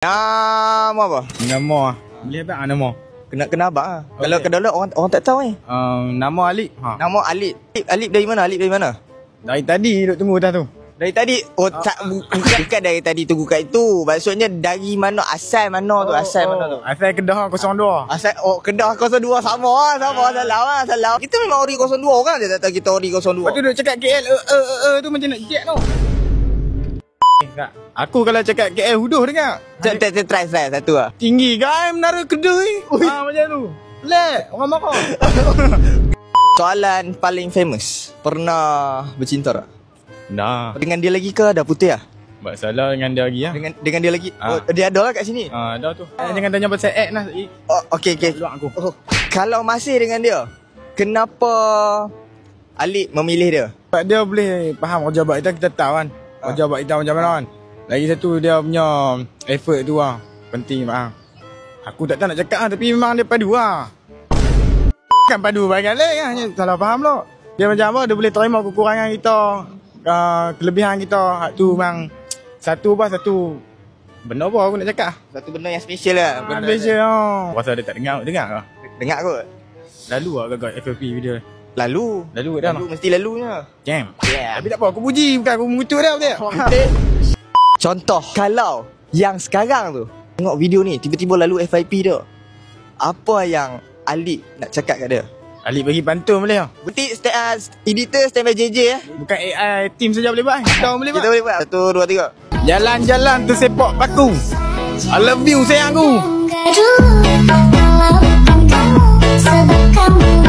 Nama apa? Nama boleh tak nama? Kena abang ah. Okay. Kalau kedua orang tak tahu ni. Nama Alip. Nama Alip. Alip dari mana? Alip dari mana? Dari tadi duk tunggu dah tu. Dari tadi. Bukan dari tadi tunggu kat itu. Maksudnya dari mana? Asal mana tu? Asal mana tu? Asal Kedah 02. Asal Kedah 02 sama salah. Kita memang ori 02 kan, dia tak tahu kita ori 02. Lepas tu duk cakap KL tu macam nak jet tu. Aku kalau cakap KL huduh dengar. Try satu lah. Tinggi kan menara Kedah ni. Macam tu. Lek, orang marah. Soalan paling famous. Pernah bercinta tak? Dah. Dengan dia lagi ke dah putih lah? Buat salah dengan dia lagi lah. Dengan dia lagi? Oh, dia ada lah kat sini? Dah tu. Jangan tanya pasal act lah. Oh, okey. Luar aku. Kalau masih dengan dia, kenapa Alip memilih dia? Sebab dia boleh faham kerja buat kita tahu kan. Kerja buat kita macam mana kan. Lagi satu dia punya effort tu lah. Penting faham. Aku tak tahu nak cakap lah, tapi memang dia padu lah. Kan padu bagian lain kan. Salah faham lo. Dia macam apa, dia boleh terima kekurangan kita, kelebihan kita. Tu memang satu benda apa aku nak cakap. Satu benda yang special lah. Benda special lah. Pasal dia tak dengar ke? Dengar kot. Lalu lah gagak FFP video. Lalu dah. Mesti lalunya. Jam. Yeah. Tapi tak apa, aku puji. Bukan aku mengutuk dia betul. Contoh, kalau yang sekarang tu tengok video ni, tiba-tiba lalu FYP dia, apa yang Alip nak cakap kat dia? Alip bagi pantun boleh tak? Betik editor standby JJ Bukan AI, team saja boleh buat. Kita boleh buat. Kita boleh buat. 1, 2, 3. Jalan-jalan tersepak paku. I love you sayangku. Sebab kamu